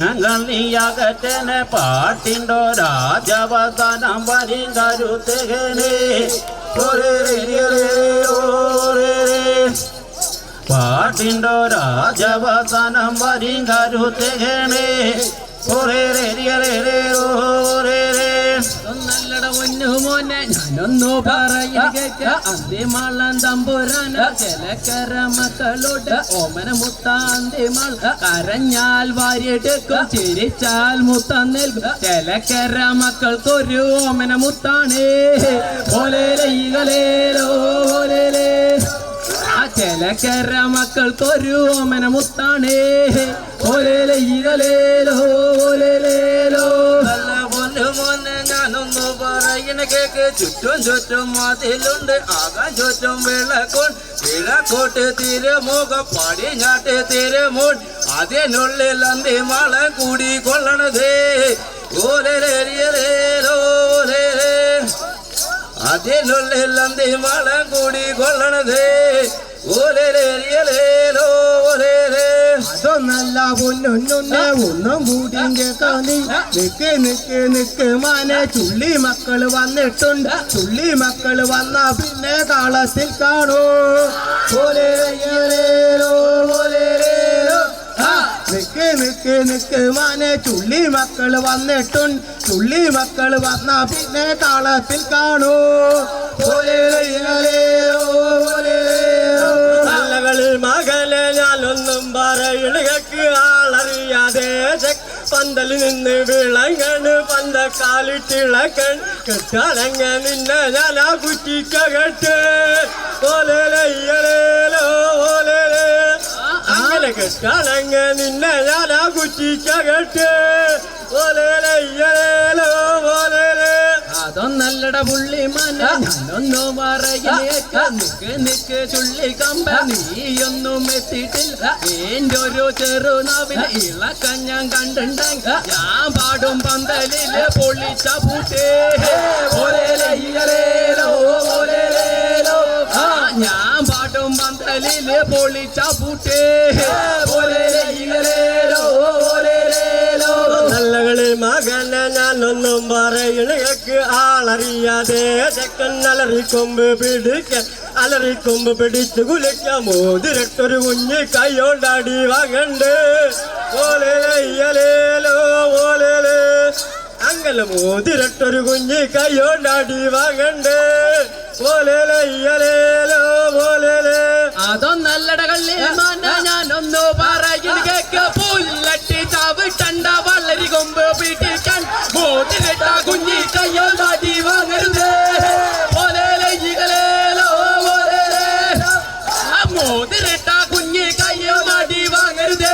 ഞങ്ങളിയകറ്റനെ പാട്ടിണ്ടോ രാജവസാനം വരും കരുത്തേനെ പാട്ടിണ്ടോ രാജവസാനം വരും കരുത്തേനെ നല്ലട ഒന്നു മോനെ ഞാനൊന്നു പറയുക അന്തിമാളൻ തമ്പുരാന് ചിലക്കര മക്കളോട് ഓമന മുത്താന്തിമാൾ കരഞ്ഞാൽ വാരിയെടുക്കും ചിരിച്ചാൽ മുത്തം നൽകും ചിലക്കര മക്കൾക്കൊരു ഓമന മുത്താണേ ഓലേലോ ഓലേലേ ചിലക്കര മക്കൾക്കൊരു ഓമന മുത്താണേ ഓലേലോ ഓലേലോ മോനെ ഞാനൊന്നു പറയണ കേക്ക് ചുറ്റും ചുറ്റും മതിലുണ്ട് ആകാൻ ചുറ്റും വിളക്കോട്ട് തിരുമുഖം പടിഞ്ഞാട്ട് തിരുമോൾ അതിനുള്ളിൽ അന്തിമാളം കൂടി കൊള്ളണതേ ഓലേലേരിയലേലോ അതിനുള്ളിൽ അന്തിമാളം കൂടി കൊള്ളണതേ ഓലേലേരിയലേലോ അതൊന്നല്ല പൊന്നൊന്നൊന്നെ ഒന്നും കൂടി കേൾക്കാനി നിക്ക് മാനെ ചുള്ളി മക്കള് വന്നിട്ടുണ്ട് ചുള്ളി മക്കള് വന്ന പിന്നെ കാളത്തിൽ കാണൂ നിക്ക് മാനെ ചുള്ളി മക്കള് വന്നിട്ടുണ്ട് ചുള്ളി മക്കള് വന്ന പിന്നെ കാളത്തിൽ കാണൂ മകനെ ഞാനൊന്നും പറയണക്ക് ആളറിയാതെ പന്തലിൽ നിന്ന് വിളങ്ങണ് പന്തക്കാലിട്ടിളക്കൺ കെട്ടാളങ്ങ നിന്നെ ഞാൻ ആ കുറ്റിക്കകട്ട് അങ്ങനെ കെട്ടാളങ്ങ നിന്നെ ഞാൻ ആ കുറ്റിക്കകട്ട് അതൊന്നല്ലട പുള്ളി മന ഞാനൊന്നു പറയുക നിക്ക് ചുള്ളി കമ്പ നീയൊന്നും എത്തിയിട്ടില്ല എന്റെ ഒരു ചെറുനാവിന് ഇളക്കം ഞാൻ കണ്ടിട്ടുണ്ടെങ്കിൽ ഞാൻ പാടും പന്തലില് പൊള്ളിച്ച പൂട്ടേ ഞാൻ പാടും പന്തലില് പൊള്ളിച്ച പൂട്ടേ നല്ലകളി മകനെ ഞാനൊന്നും പറയണക്ക് ആളറിയാതെ ചെക്കൻ അലറിക്കൊമ്പ് പിടിച്ചു കുലയ്ക്കാം മോതിരട്ടൊരു കുഞ്ഞ് കൈയോണ്ടാടി വകണ്ട് അങ്ങനെ മോതിരട്ടൊരു കുഞ്ഞ് കൈയോണ്ടാടി വകണ്ട് അതൊന്നല്ലട കള്ളി ഞാനൊന്നു പറയുക പുല്ലട്ടി ചവിട്ടണ്ട വളരി കൊമ്പ് പിടിക്കാൻ മോതിരട്ട കുഞ്ഞി കയ്യോണ്ടാടി വാങ്ങരുത് മോതിരട്ട കുഞ്ഞി കയ്യോണ്ടാടി വാങ്ങരുത്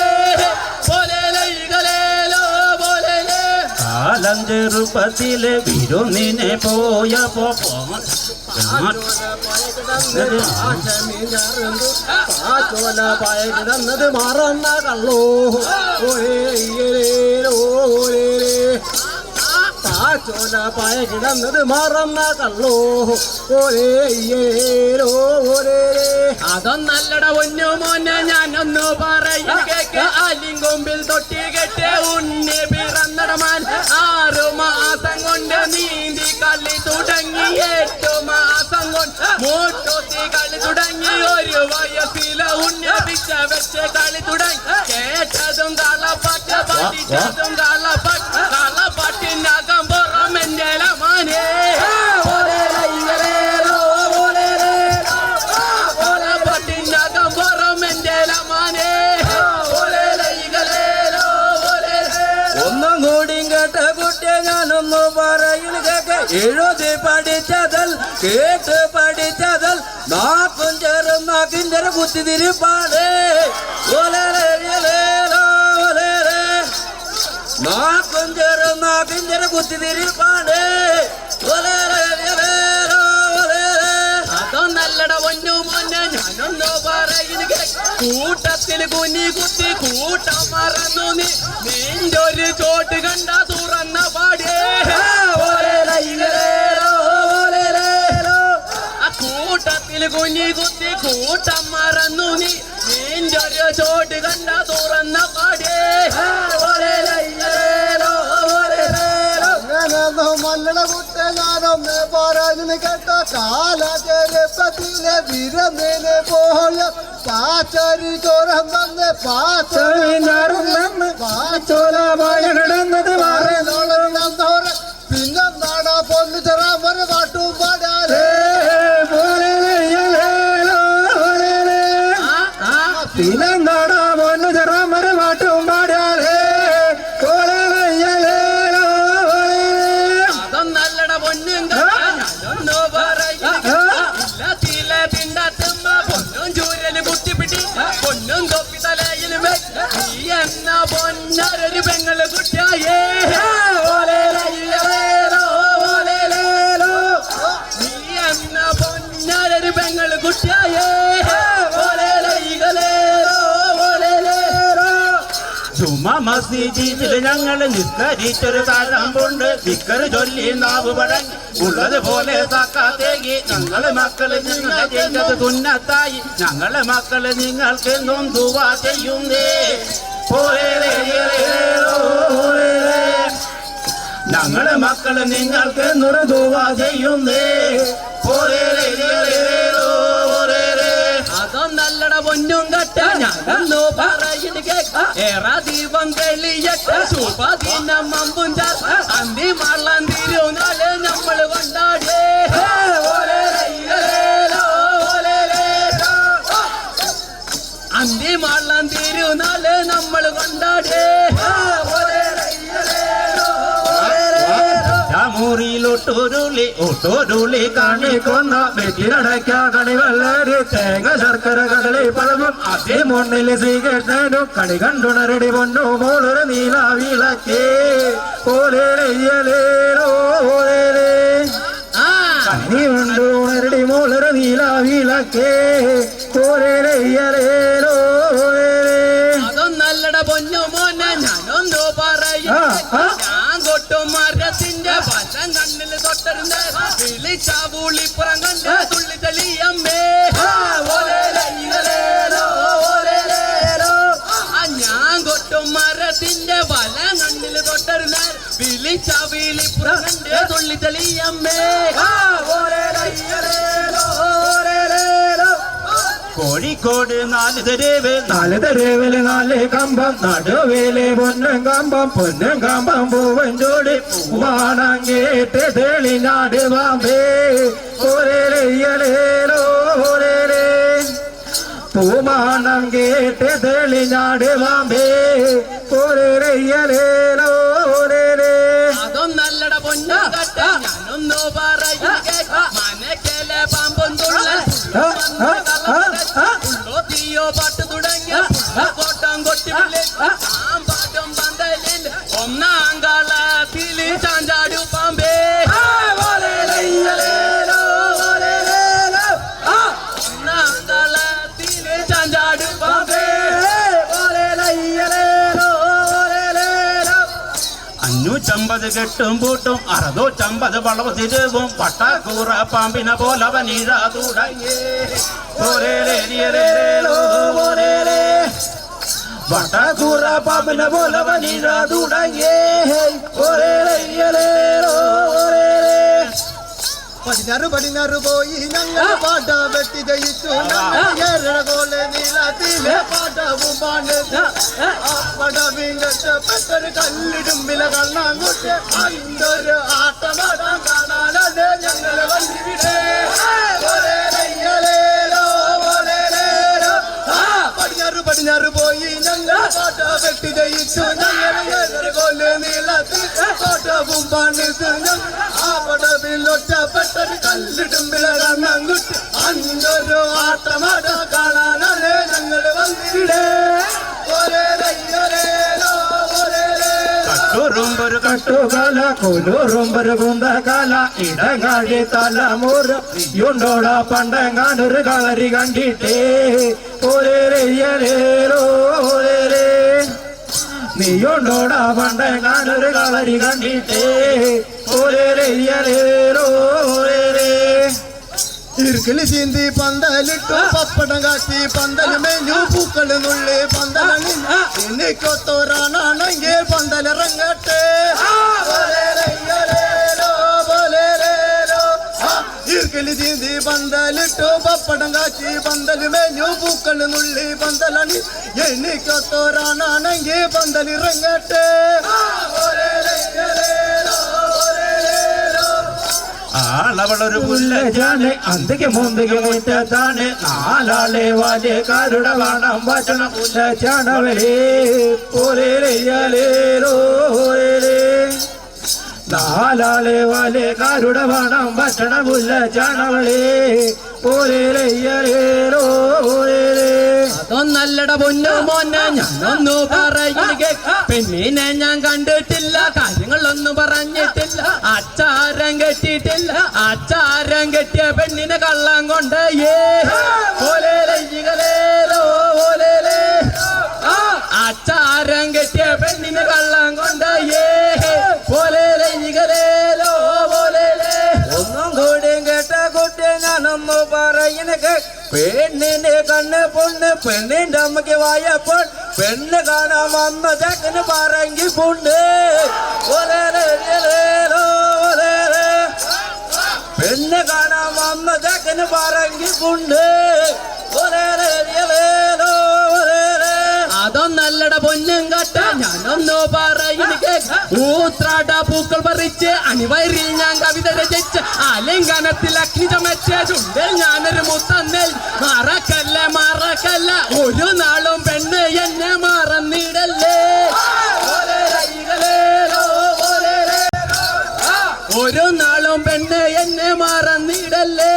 കാലം ചെറുപ്പത്തില് വിരുന്നിനെ പോയപ്പോ കിടന്നത് മറന്ന കള്ളോ ചോല പായ കിടന്നത് മറന്ന കള്ളോ അതൊന്നല്ലട ഒന്നു മോനെ ഞാനൊന്നു പറയുക ആലിങ്കൊമ്പിൽ തൊട്ടി കെട്ട് ഉണ്ണി പിറന്നടമാൻ 6 മാസം കൊണ്ട് നീന്തി കളി തുടങ്ങി 8 മാസം കൊണ്ട് മൂട്ടോത്തി കളി തുടങ്ങി 1 വയസ്സിലെ ഉണ്ണി പിച്ച വെച്ച് കളി തുടങ്ങി കേട്ടതും കളപ്പാട്ട് പഠിച്ചതും കളപ്പാട്ടിനകം പുറമെന്റെ മാനേ ഒന്നും കൂടി കേട്ട കുട്ടിയെ ഞാനൊന്നു പറയുന്നു കേക്ക് എഴുതി പഠിച്ചതൽ കേട്ട് പഠിച്ചതൽ നാക്കും ചെറും നാക്കിൻ്റെ കുത്തിതിരിപ്പാടേ നാക്കും ചെറും നാക്കിൻ്റെ കുത്തിതിരിപ്പാടേ അതൊന്നല്ലട ഒന്നു മോനെ ഞാനൊന്നു പറയുക കൂട്ടത്തിൽ കുഞ്ഞി കുത്തി കൂട്ടം മറന്നു നിന്റെ ഒരു ചോട്ട് കണ്ട തുറന്ന പാടേ കൂട്ടത്തിൽ കുഞ്ഞി കുത്തി കൂട്ടം മറന്നു നിന്റെ ഒരു ചോട്ട് കണ്ട തുറന്ന പാടേ കുട്ടെ ഞാനൊന്ന് പറഞ്ഞു കേട്ട കാലചരപ്പത്തിലെ വിരന്നിന് പോയ പാച്ചരി ചോരം തന്നെ പാച്ചോല മായ കിടന്നത് പിന്നെന്താണ് പൊന്നു ചെറാൻ ഒരു പാട്ടും പാടാലേ പിന്നെന്താടാ പൊന്നു ചെറാൻ ഒരു പാട്ടും പാടാലേ അതൊന്നല്ലട പൊന്നും ഞാനൊന്നു പറയില്ല തിണ്ടത്തുമ്മ പൊന്നും ചൂരന് കുട്ടിപ്പിടി പൊന്നും തൊപ്പി തലയിൽ നീ എന്ന പൊന്നൊരു പെങ്ങള് കുട്ടിയായേ നീ എന്ന പൊന്നൊരു പെങ്ങള് കുട്ടിയായേ ജുമാ മസ്ജിദിൽ ഞങ്ങൾ നിസ്കരിച്ചൊരു താഴമ്പുണ്ട് ദിക്കറ് ചൊല്ലി നാവ് പടങ്ങി ഉള്ളത് പോലെ സാക്കാത്തേക്ക് ഞങ്ങളെ മക്കള് നിങ്ങളെ ചെയ്തത് തുന്നത്തായി ഞങ്ങളെ മക്കള് നിങ്ങൾക്കെന്നും ദുവാ ചെയ്യുന്നേ ഞങ്ങളെ മക്കള് നിങ്ങൾക്കെന്നൊരു ദുവാ ചെയ്യുന്നേ അതൊന്നല്ലട പൊന്നും കട്ട ഞാനൊന്നു പറയുന്ന കേക്ക ഏറാ ദീപം തെളിയട്ടെ ശുഭദിനം മമ്പും അന്തി മള്ളം തിരുനാള് നമ്മള് കൊണ്ടാടേ അന്തി മള്ളം തിരുനാള് നമ്മള് കൊണ്ടാടേ ഒട്ടോരുളി കാണിക്കൊന്ന വെറ്റിലടയ്ക്ക കണിവല്ലര് തേങ്ങ ശർക്കര കടലി പഴവും അതേ മുന്നില് സ്വീകരണനും കണി കണ്ടുണരടി പൊന്നു മോളൊരു നീല വിളക്കേ കണി കണ്ടുണരടി മോളൊരു നീല വിളക്കേ അതൊന്നല്ലട പൊന്നു മോനെ ഞാനൊന്നു പറയും ഞാൻ കൊട്ടും മരത്തിന്റെ വശം കണ്ണില് തൊട്ടരുന്ന വിളിച്ചാവൂളിപ്പുറം കണ്ട് തുള്ളി തെളിയമ്മേ ഞാൻ കൊട്ടും മരത്തിന്റെ വല കണ്ണില് തൊട്ടരുന്ന വിളിച്ചാവീളിപ്പുറം കണ്ട് തുള്ളി തെളിയമ്മേ കോഴിക്കോട് നാല് തെരുവില് നാല് കമ്പം നടുവേലെ പൊന്നും കമ്പം പൂവൻ ജോടി പൂവാണം കേട്ട് തെളിനാട് വാമ്പേ പൂമാണം കേട്ട് തെളിനാട് വാമ്പേ അതൊന്നല്ലട പൊന്നു കട്ട ഞാനൊന്നു പറയും മനക്കലെ പാമ്പും തീയോ പാട്ട് തുടങ്ങിയ കോട്ടം കൊട്ടി പാട്ടും പന്തലിൽ ഒന്നാം കാലത്തിൽ ചാഞ്ചാടു പാമ്പേ ഒന്നാം കാലത്തിൽ ചാഞ്ചാടു പാമ്പേ 550 കെട്ടും പൂട്ടും 650 വളവ് തിരുവും പട്ടാക്കൂറ പാമ്പിനെ പോലവൻ ഇഴ തുടങ്ങി പട്ടാക്കൂറ പാമ്പിനെ പോലവൻ ഇഴ തുടങ്ങി പടിഞ്ഞാറ് പോയി ഞങ്ങൾ പാട്ട വെട്ടി ജയിച്ചു കോലെ നീളത്തിലെ പാട്ടവും പാടവിങ്കപ്പെട്ടൊരു കല്ലിടുമ്പില കണ്ണാങ്കുട്ട് അന്തൊരു ആട്ടമാടാൻ കാണാനത് ഞങ്ങൾ വന്നിവിടെ പടിഞ്ഞാറ് പോയി ഞങ്ങൾ പാട്ട വെട്ടി ജയിച്ചു ഞങ്ങൾ കോലെ നീളത്തിൽ പാട്ടവും പണിത് ആ പടവിലൊറ്റപ്പെട്ടൊരു കല്ലിടുമ്പില കണ്ണാങ്കുട്ട് അന്തൊരു ആട്ടമാട കാണാനത് ഞങ്ങൾ വന്നിവിടെ കട്ടുറുമ്പൊരു കട്ടുകാല കൊലുറുമ്പൊരു കുന്തകാല ഇടങ്ങാഴി തലമുറ യുണ്ടോട പണ്ടങ്ങാനൊരു കളരി കണ്ടിട്ടേ നീയുണ്ടോട പണ്ടങ്ങാനൊരു കളരി കണ്ടിട്ടേ ഇർക്കിളി ചീന്തി പന്തലിട്ടു പപ്പടം കാട്ടി പന്തല് മെഞ്ഞു പൂക്കള് നുള്ളി പന്തലണി എനിക്കൊത്തോരാണെങ്കിൽ പന്തലിറങ്ങട്ടെ പന്തലിട്ടു പപ്പടം കാച്ചി പന്തല് മേഞ്ഞു പൂക്കൾ നുള്ളി പന്തലണി എനിക്കൊത്തോരാണെങ്കിൽ പന്തലിറങ്ങട്ടെ ആളവളൊരു പുല്ലജാണ് അന്തിക്ക് മുന്തിക്ക് മുറ്റത്താണ് നാലാളെ വാല്യക്കാരുടെ വാണം ഭക്ഷണം പുല്ലച്ചാണവരേ പോലേലോ നാലാളെ വാല്യക്കാരുടെ വാണം ഭക്ഷണ പുല്ലച്ചാണവളേ പോലേലോ അതൊന്നല്ലട പൊന്നു മോനെ ഞാനൊന്നു പറയുക പെണ്ണിനെ ഞാൻ കണ്ടിട്ടില്ല കാര്യങ്ങളൊന്നും പറഞ്ഞിട്ടില്ല അച്ചാരം കെട്ടിയിട്ടില്ല അച്ചാരം കെട്ടിയ പെണ്ണിനെ കള്ളം കൊണ്ട് അച്ചാരം കെട്ടിയ പെണ്ണിനെ കള്ളം കൊണ്ട് ഒന്നും കൂടി കേട്ട കുട്ടി ഞാനൊന്നു പറയുന്നത് പെണ്ണിന്റെ കണ്ണ് പൊണ്ണ് പെണ്ണിന്റെ അമ്മയ്ക്ക് വായപ്പോൾ പെണ്ണ് കാണാൻ വന്ന ചക്കന് പറങ്കി പൊണ്ണ് പെണ്ണ് കാണാൻ വന്ന ചക്കന് പറങ്കി പൊണ്ണ് അതൊന്നല്ലട പൊന്നും കട്ട ഞാനൊന്നു പറയുക ഊത്രാട പൂക്കൾ പറിച്ച് അണിവയറിൽ ഞാൻ കവിത രചിച്ച് ആലിംഗനത്തിൽ അഗ്നി ചമച്ച് ചുണ്ടിൽ ഞാനൊരു മുത്തന്നൽ മറക്കല്ല ഒരു നാളും പെണ്ണ് എന്നെ മറന്നിടല്ലേ ഒരു നാളും പെണ്ണ് എന്നെ മറന്നിടല്ലേ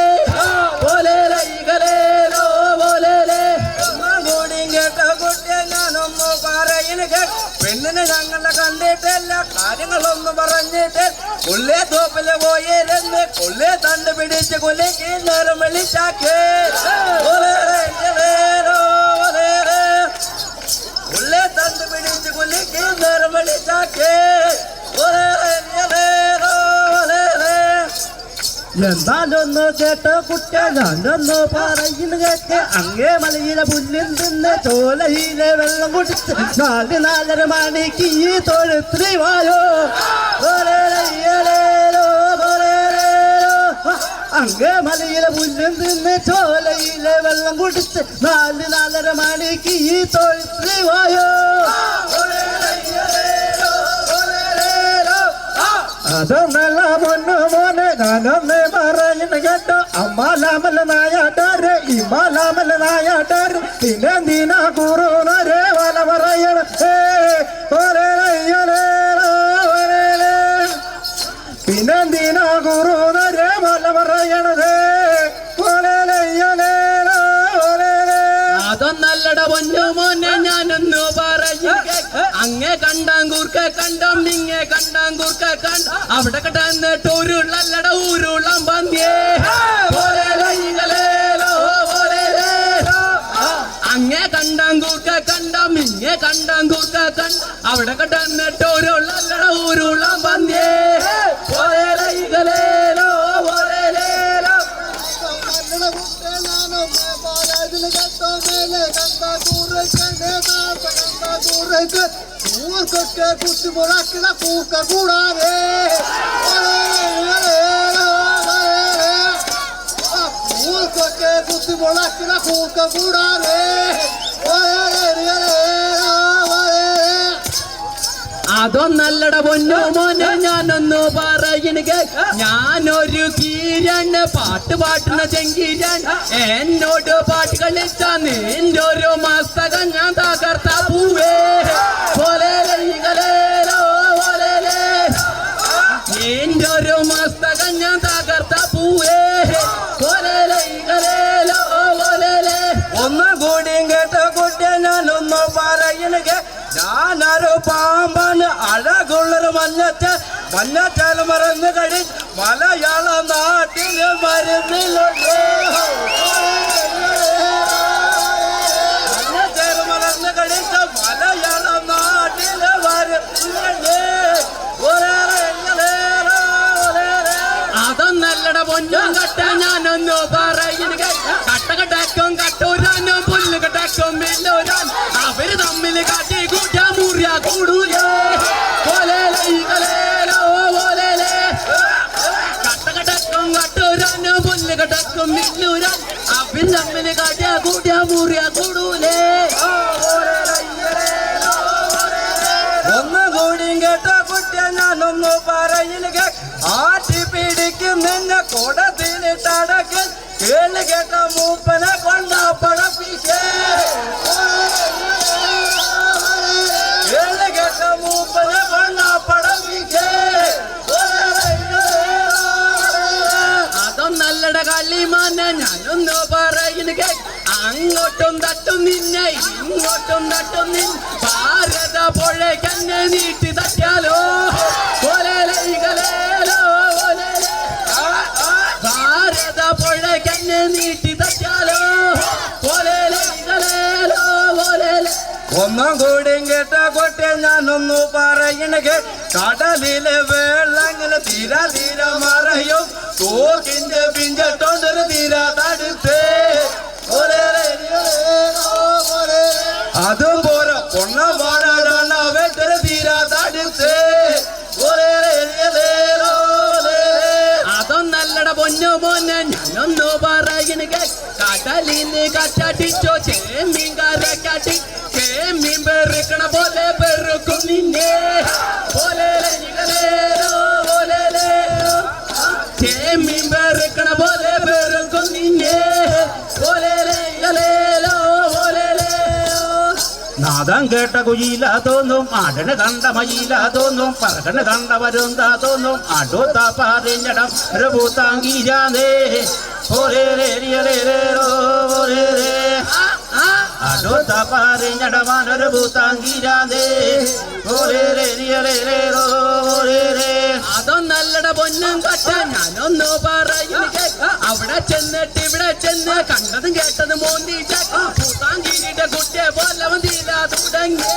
പെണ്ണിനെ ഞങ്ങളെ കണ്ടിട്ടില്ല കാര്യങ്ങളൊന്നും പറഞ്ഞിട്ട് കൊല്ലേ തോപ്പില് പോയിരുന്ന് കൊല്ലേ തണ്ട് പിടിച്ച് കൊല്ലേക്ക് നേരം വിളിച്ചാക്കേ കൊല്ലേ തണ്ട് പിടിച്ച് കൊല്ലേക്ക് നേരം വിളിച്ചാക്കേ എന്താലൊന്ന് കേട്ട കുട്ടിയ ഞാനൊന്ന് പറയുന്നു കേട്ട് അങ്ങേ മലയിലെ പുല്ലിൽ നിന്ന് ചോലയിലെ വെള്ളം കുടിച്ച് 4:30 മണിക്ക് ഈ തൊഴുത്രി വായോ അങ്ങേ മലയിലെ പുല്ലിൽ നിന്ന് ചോലയിലെ വെള്ളം കുടിച്ച് 4:30 മണിക്ക് ഈ തൊഴുത്രി വായോ അതൊന്നല്ല പൊന്നു മോനെ ഞാനൊന്ന് പറയുന്നു കേട്ടോ അമ്മാലാമല നായാട്ടാര് ഇമ്മാലാമല നായാട്ടാര് പിന്നെ കൂറുന്നരേ വല പറയണ പിന്നെ കൂറുന്നരേ വല പറയണത് അതൊന്നല്ലട പൊന്നു മോനെ ഞാനൊന്നു പറയുക അങ്ങേ കണ്ടാം കൂർക്ക കണ്ടാം നിങ്ങെ കണ്ടാം കൂർക്ക കണ്ട അവിടെ കടന്നിട്ട് ഉരുളല്ലട ഉരുളം പന്തിയേ അങ്ങേ കണ്ടാം കൂർക്ക കണ്ടാം നിങ്ങെ കണ്ടാം കൂർക്ക കണ്ട അവിടെ കടന്നിട്ട് ഉരുളല്ലട ഉരുളം പന്തിയേ കുത്തി മുളക്കണ പൂക്ക കൂടാതെ കുത്തി മുളക്കണ പൂക്ക കൂടാതെ അതൊന്നല്ലട പൊന്നു മോനെ ഞാനൊന്നു പറയുക ഞാനൊരു കീരാണ് പാട്ട് പാട്ടുന്ന ചെങ്കീരാൻ എന്നോട് പാട്ട് കളിച്ച നിന്റെ ഒരു മസ്തകം ഞാൻ തകർത്ത പൂവേ നിന്റെ ഒരു മസ്തകം ഞാൻ തകർത്ത പൂവേ ഒന്നും കൂടിയും കേട്ട കുട്ടിയെ ഞാനൊന്ന് പറയുക ഞാനൊരു പാമ്പാണ് അഴകുള്ളൊരു മഞ്ഞച്ചാൽ മറന്ന് കഴി മലയാള നാട്ടില് മരുന്നിലുണ്ട് മഞ്ഞച്ചാൽ മറന്ന് കഴിച്ച മലയാള നാട്ടില് മരുന്നിലുണ്ട് അതൊന്നല്ലട പൊന്നും കട്ട ഞാനൊന്നു പറയുക കട്ടകട്ടക്കും കട്ടൂരാനും പുല്ല് കട്ടക്കും വില്ലൂരാൻ അവര് തമ്മിൽ കാട്ടി കൂട്ട മുറിയ കൂടൂലേ കട്ടകട്ടക്കും കട്ടൂരാനും പുല്ല് കട്ടക്കും വെക്കും മിന്നൂരാൻ അപ്പിൽ തമ്മിൽ കാട്ടിയ കൂട്ടിയ മുറിയ കൂടൂലേ ഒന്നും കൂടിയും കേട്ട കുട്ടിയെ ഞാനൊന്നു പറയുക ആട്ടി പിടിക്കും നിന്നെ കൊടത്തിലിട്ടടക്കൽ കേള് കേട്ട മൂപ്പനെ കൊണ്ട പടപ്പിക്കേ കേള് കേട്ട മൂപ്പനെ കൊണ്ട പടപ്പിക്കേ അതൊന്നല്ലട കളിമാന ഞാനൊന്നു പറയുക അങ്ങോട്ടും തട്ടും നിന്നെ ഇങ്ങോട്ടും തട്ടും നിൻ ഭാരത പുഴയ്ക്കന്നെ നീട്ടി തട്ടിയാലോ ഭാരത പുഴയ്ക്കന്നെ നീട്ടി തട്ടിയാലോ ഒന്നും കൂടിയും കേട്ട കുട്ടിയെ ഞാനൊന്നു പറയുക കടലിലെ വെള്ളങ്ങള് തീരാ തീരാ മറയും തോക്കിന്റെ പിഞ്ചട്ടോണ്ടൊരു തീരാ തടുത്തേ അതും പോരാ പൊണ്ണ പാടാടാണ് വെട്ടൊരു തീരാ തടുത്തേ അതൊന്നല്ലട പൊന്നു മോനെ ഞാനൊന്നു പറയുക കടലിന്ന് കച്ചടിച്ചോ ചേമ്മീൻ കരക്കാട്ടി ചേമ്മീൻ പെറുക്കണ പോലെ പെറുക്കും നിന്നെ ചേമ്മീൻ പെറുക്കണ പോലെ പെറുക്കും നിന്നെ നാദം കേട്ട കുയില തോന്നും ആടന് കണ്ട മയില തോന്നും പറകണ് കണ്ട വരുന്ന തോന്നും അടുത്ത പറഞ്ഞടം ഒരു പൂത്താങ്കീരാനേ അടുത്ത പറഞ്ഞടമാനൊരു പൂത്താങ്കീരാനേ അതൊന്നല്ലട പൊന്നും കട്ട ഞാനൊന്നു പറയുക അവിടെ ചെന്നിട്ട് ഇവിടെ ചെന്ന് കണ്ടതും കേട്ടതും മോന്തി പൂത്താങ്കിരിയുടെ കുട്ടിയെ പോലെ വന്നില്ല തുടങ്ങി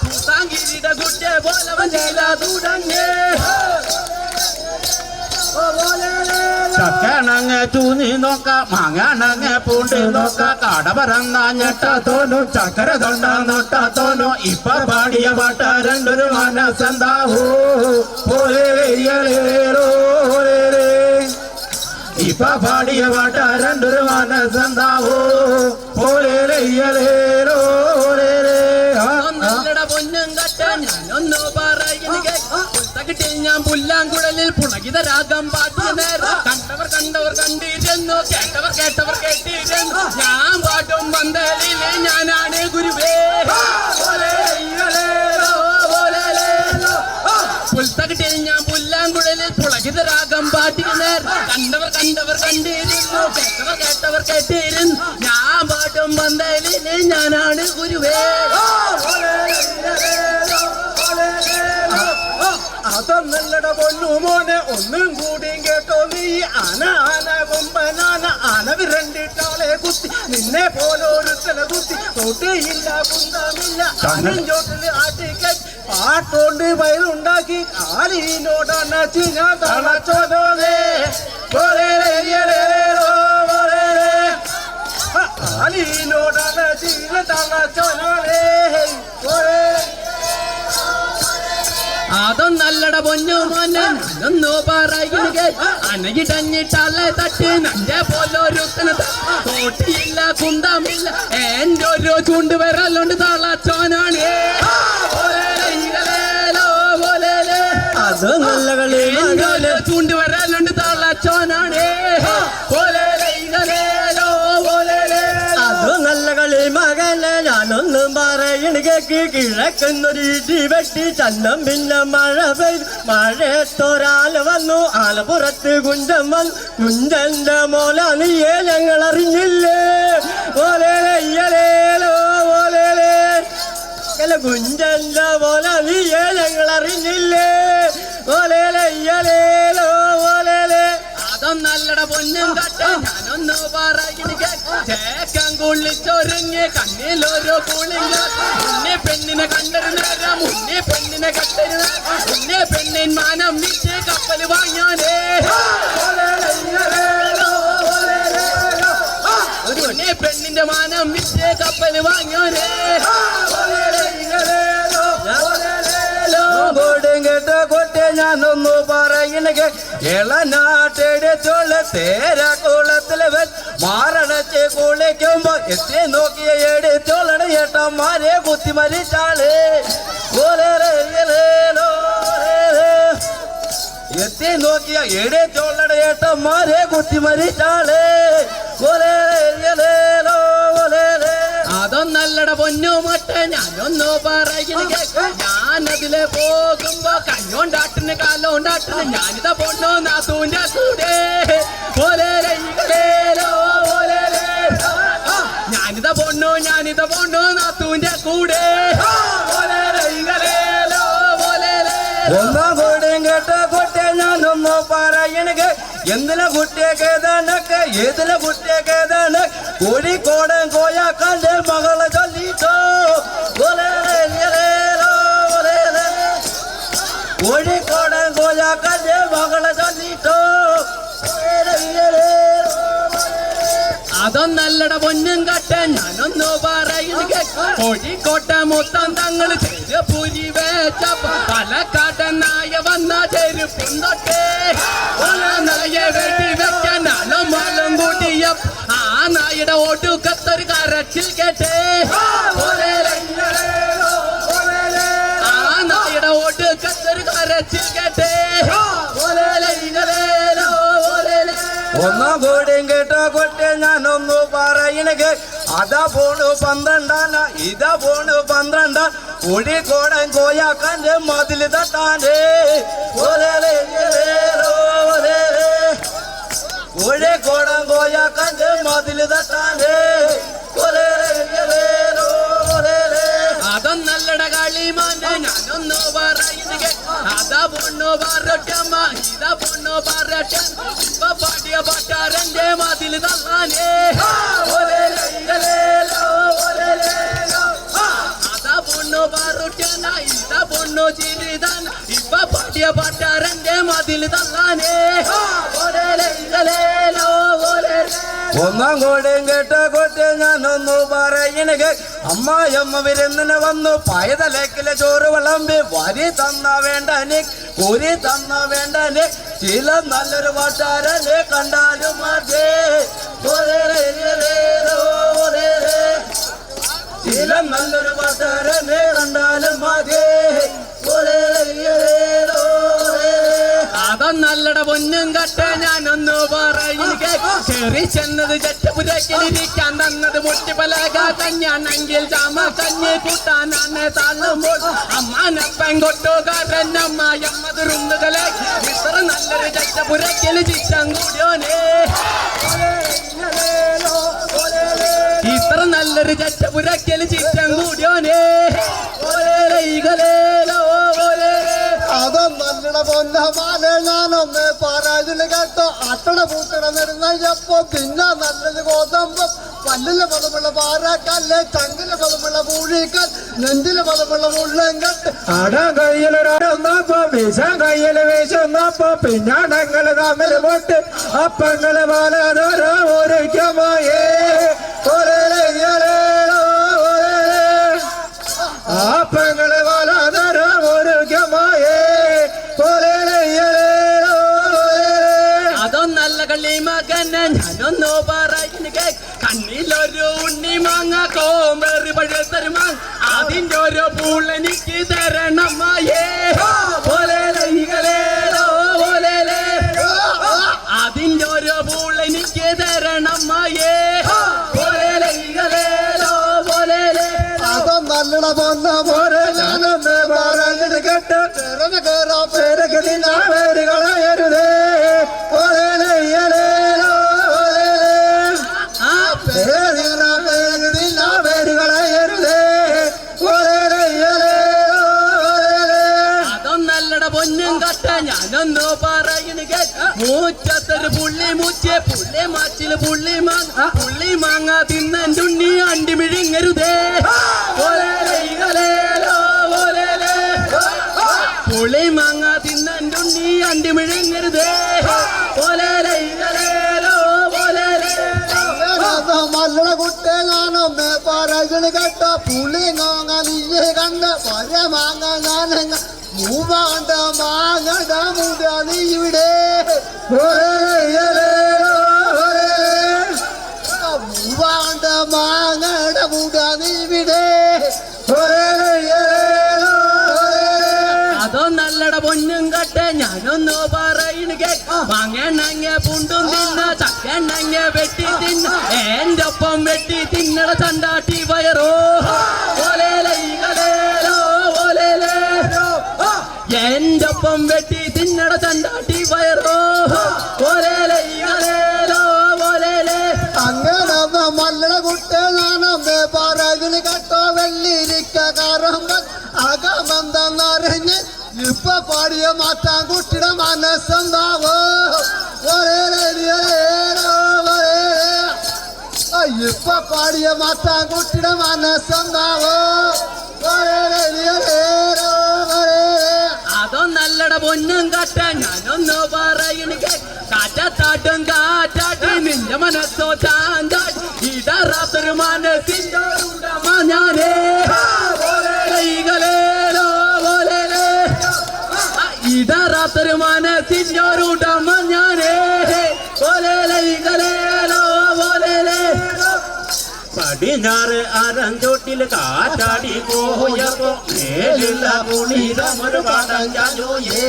പൂത്താങ്കിരിയുടെ കുട്ടിയെ പോലെ വന്നില്ല തുടങ്ങി ചക്കണങ്ങ് തൂന്നി നോക്ക മാങ്ങണങ്ങ് പൂണ്ട് നോക്ക കാട പറന്ന ഞെട്ട തോന്നും ചക്കര തൊണ്ട നൊട്ട തോന്നും ഇപ്പൊ പാടിയ പാട്ട രണ്ടൊരു മനസ്സെന്താവൂ ഇപ്പൊ പാടിയ പാട്ട രണ്ടൊരു മനസ്സെന്താവൂ പൊന്നും കട്ട ഞാനൊന്നു പറയുക പുസ്തകത്തിൽ ഞാൻ പുല്ലാങ്കുഴലിൽ പുളകിത രാഗം പാട്ടിയ നേരം കണ്ടവർ കണ്ടവർ കണ്ടിരുന്നു കേട്ടവർ കേട്ടവർ കേട്ടിരുന്നു ഞാൻ പാട്ടും പന്തലിലെ ഞാനാണ് ഗുരുവേ പുസ്തകത്തിൽ ഞാൻ പുല്ലാങ്കുഴലിൽ പുളകിത രാഗം പാട്ടിയ നേരം കണ്ടവർ കണ്ടവർ കണ്ടിരുന്നു കേട്ടവർ കേട്ടവർ കേട്ടിരുന്നു ഞാൻ പാട്ടും പന്തലിലെ ഞാനാണ് ഗുരുവേ അതൊന്നല്ലട പൊന്നു മോനെ ഒന്നും കൂടിയും കേട്ടോ നീ ആന ആന കൊമ്പനാന ആന വിരണ്ടിട്ടാളെ കുത്തി നിന്നെ പോലെ ഒരുത്തല കുത്തി തൊട്ടിയില്ല കുന്തമില്ല ചോട്ടില് ആട്ടിക്കൽ പാട്ടോണ്ട് വയലുണ്ടാക്കി കാലിനോടാണ് ചിന തളച്ചോലേ കാലിനോടാണ് ചിന തളച്ചോലേ അതൊന്നല്ലട പൊന്നു മോനെ ഞാനൊന്നു പറയുക അനകിടഞ്ഞിട്ടല്ലേ തട്ടി നന്റെ പോലൊരുത്തന തോട്ടിയില്ല കുന്തമില്ല എന്റെ ഒരു ചൂണ്ടുവരല്ലോണ്ട് തളച്ചോനാണ് അത് നല്ല കളി ചൂണ്ടുവരല്ലോണ്ട് തളച്ചോനാണ് അത് നല്ല കളി മകനെ ഞാനൊന്നും പറയണ കേക്ക് കിഴക്കുന്നൊരു ഇടി വെട്ടി ചന്നം പിന്നെ മഴ പെയ്തു മഴയത്തൊരാല് വന്നു ആലപ്പുറത്ത് കുഞ്ചൻ വന്നു കുഞ്ചന്റെ മോല നീയെ ഞങ്ങൾ അറിഞ്ഞില്ലേ കുഞ്ചന്റെ മോല നീയെ ഞങ്ങൾ അറിഞ്ഞില്ലേ അതൊന്നല്ലട പൊന്നും കട്ട ഞാനൊന്നു പറയുക ചേക്കം കുള്ളിച്ചൊരുങ്ങി കണ്ണിലൊരു കുളിങ്ങ മുന്നേ പെണ്ണിനെ കണ്ടൊരു നേരം മുന്നേ പെണ്ണിനെ കണ്ടൊരു നേരം മുന്നേ പെണ്ണിൻ മാനം വിറ്റ് കപ്പൽ വാങ്ങാനേ മുന്നേ പെണ്ണിന്റെ മാനം വിറ്റ് കപ്പൽ വാങ്ങാനേ കേട്ട കൊട്ടെ ഞാനൊന്നു പറയ പറയുന്നത് ഇളനാട്ടെടുത്തുള്ള തേരക്കുളത്തിൽ വെച്ച് മാറടച്ച് കുളിക്കുമ്പോ എത്തി നോക്കിയ എടുത്തോളണ ഏട്ടന്മാരെ കുത്തി മരിച്ചാള് എത്തി നോക്കിയ എടുത്തോളണ ഏട്ടന്മാരെ കുത്തി മരിച്ചാള് അതൊന്നല്ലട പൊന്നു മട്ട ഞാനൊന്നു പറയുന്നത് ഞാനതിലെ പോകുമ്പോ കണ്ണോണ്ടാട്ടിന് കാലോണ്ടാട്ടിന് ഞാനിതാ പൊണ്ണോ നാത്തൂന്റെ കൂടെ ഞാനിതാ പൊണ്ണോ നാത്തൂന്റെ കൂടെ ഒന്നാം കോടയും കേട്ട കുട്ടിയെ ഞാനൊന്നു പറയണത് എന്തിലെ കുട്ടിയൊക്കെ ഏതിലെ കുട്ടിയൊക്കെ കോഴിക്കോടൻ കോയാക്കാന്റെ മകളെ ചൊല്ലിട്ടോ കോഴിക്കോടൻ കോയാക്കാന്റെ മകളെ ചൊല്ലിട്ടോ അതൊന്നല്ലട പൊന്നും കട്ട ഞാനൊന്നു പറയുന്നത് കോഴിക്കോട്ടെ മൊത്തം തങ്ങൾ ചെരുപ്പുരി വെച്ച പാലക്കാട്ടനായ വന്ന ചെരുപ്പും തൊട്ടേ നായ വെട്ടി വെക്കാൻ നാളും മാളും കൂട്ടിയ ആ നായുടെ ഒടുക്കത്തൊരു കരച്ചിൽ കേട്ടേ ആ നായുടെ ഒടുക്കത്തൊരു കരച്ചിൽ കേട്ടേ ഒന്നാം കോടിയും കേട്ട കുട്ടിയെ ഞാനൊന്നു പറയണത് അതാ പോണു 12 ഇതാ പോണു 12 കോഴിക്കോടൻ കോയാക്കാന്റെ മതിൽ തട്ടാനേ കോഴിക്കോടൻ കോയാക്കാന്റെ മതിൽ തട്ടാനേ അതൊന്നല്ലട കളിമാന്റെ ഞാനൊന്നു പറയുന്നത് അതാ പൊണ്ണു പറട്ടമ്മ ഇതാ പൊണ്ണു പറട്ടൻ ഇപ്പൊ പാടിയ പാട്ടാരന്റെ മതിൽ തള്ളാനേ അതാ പൊണ്ണു പറട്ടന ഇതാ പൊണ്ണു ചിരിതാൻ ഇപ്പൊ പാടിയ പാട്ടാരന്റെ മതിൽ തള്ളാനേ ഒന്നാം കോടിയും കേട്ട കുട്ടിയെ ഞാനൊന്നു പറയണത് അമ്മായിയമ്മ വിരുന്നിന് വന്നു പൈതലേക്കിലെ ചോറ് വിളമ്പി വരി തന്ന വേണ്ടനെ കുരി തന്ന വേണ്ടനെ ചില നല്ലൊരു പാട്ടാരനെ കണ്ടാലും മതി ചില നല്ലൊരു പാട്ടാരനെ കണ്ടാലും മതി അതൊന്നല്ലട പൊന്നും കട്ട ഞാനൊന്നു പറയുന്നത് ചെറി ചെന്നത് ചട്ടപുരക്കിലിരിക്കാൻ തന്നത് മുട്ടിപ്പലക കഞ്ഞാണെങ്കിൽ ചാമ കഞ്ഞി കൂട്ടാനാണ് തള്ളുമ്പോൾ അമ്മാനപ്പൻ കൊട്ടുകാരൻ അമ്മായമ്മത് റുന്നുകളെ ഇത്ര നല്ലൊരു ചട്ടപുരക്കിൽ ചിറ്റം കൂടിയോനേ ഇത്ര നല്ലൊരു ചട്ടപുരക്കിൽ ചിറ്റം കൂടിയോനേ അതൊന്നല്ലട പൊന്നമാലെ ഞാനൊന്ന് പറയുന്നത് കേട്ടോ അട്ടണ പൂട്ടണ നെടുന്നപ്പോ പിന്നെ നല്ലത് ഗോതമ്പം പല്ലിലെ പദമുള്ള പാറാക്കല്ല് ചങ്കിലെ പദമുള്ള പൂഴിക്കൽ നെഞ്ചിലെ പദമുള്ള മുള്ളങ്കട്ട് അടാൻ കയ്യിലൊരാടൊന്നപ്പോ വീശാൻ കയ്യില് വീശുന്നപ്പോ പിന്നാണങ്ങള് തമ്മില് പൊട്ട് അപ്പങ്ങള് പലതോരോ ഒരുക്കമായേ അപ്പങ്ങള് പലതോരോ ഒരുക്കമായേ അതൊന്നല്ല കളി മകനെ ഞാനൊന്നു പറയുന്നത് കണ്ണിലൊരു ഉണ്ണി മാങ്ങ കോമ്പേറി പഴുത്തൊരു മാങ്ങ അതിന്റെ ഒരു പൂളെനിക്ക് തരണമായേ അതിന്റെ ഒരു പൂളെനിക്ക് തരണമായേ അതൊന്നല്ലട പൊന്ന പോലെ ഞാനൊന്ന് പറയുന്നത് കേട്ടോ ചെറുന കേറാ പേരൊക്കെ കളയരുതേ അതൊന്നല്ലട പൊന്നും കട്ട ഞാനൊന്നു പറയുന്നത് മൂച്ചത്തൊരു പുള്ളി മൂച്ചേ പുള്ളി മാച്ചില് പുള്ളി മാങ്ങ തിന്നുണ്ണി അണ്ടി മിഴിങ്ങരുതേ പുളി മാങ്ങ തിന്നുണ്ണി അണ്ടി മിഴിങ്ങരുതേ മല്ലട കുട്ടേ ഞാനൊന്ന് പറയുന്നത് കേട്ടോ പുളി മാങ്ങ നീയെ കണ്ട പര മാങ്ങ ഞാനങ്ങ പൂവാണ്ട മാങ്ങട മുട നീ ഇവിടെ പൂവാണ്ട മാങ്ങട മുട നീ ഇവിടെ അതോ നല്ലട പൊന്നും കട്ടെ ഞാനൊന്നു പറയണ മാങ്ങണ്ണങ്ങ പുണ്ടും തിന്ന ചക്കണ്ണങ്ങ വെട്ടി തിന്ന എന്റെ ഒപ്പം വെട്ടി തിന്നട ചണ്ടാട്ടി വയറോ എന്റെ ഒപ്പം വെട്ടി തിന്നട ചണ്ടാട്ടി വയറോ അങ്ങനെ മല്ലട കുട്ട ഞാനമ്മ പറയണ കേട്ടോ വെള്ളിരിക്ക കാരമ്പൻ അകമെന്തെന്നറിഞ്ഞ് ഇപ്പൊ പാടിയ മാറ്റാൻ കുട്ടിയുടെ മനസ്സെന്താവോ ഇപ്പൊ പാടിയ മാറ്റാൻ കുട്ടിയുടെ മനസ്സെന്താവോ അതോ നല്ലട പൊന്നും കട്ട ഞാനൊന്നു പറയണ കാറ്റാട്ടും കാറ്റാട്ടി നിന്റെ മനസ്സോ ചാന്താട്ടി ഇടറാത്തൊരു മനസ്സിൻ്റെ ഉടമ ഞാനേ ഇടറാത്തൊരു മനസ്സിൻ്റെ ഒരു ഉടമ ഞാനേ പടിഞ്ഞാറ് അരഞ്ചോട്ടിൽ കാറ്റാടി പോയപ്പോ മേലുള്ള പുളിതമൊരു പാടം ചായോയേ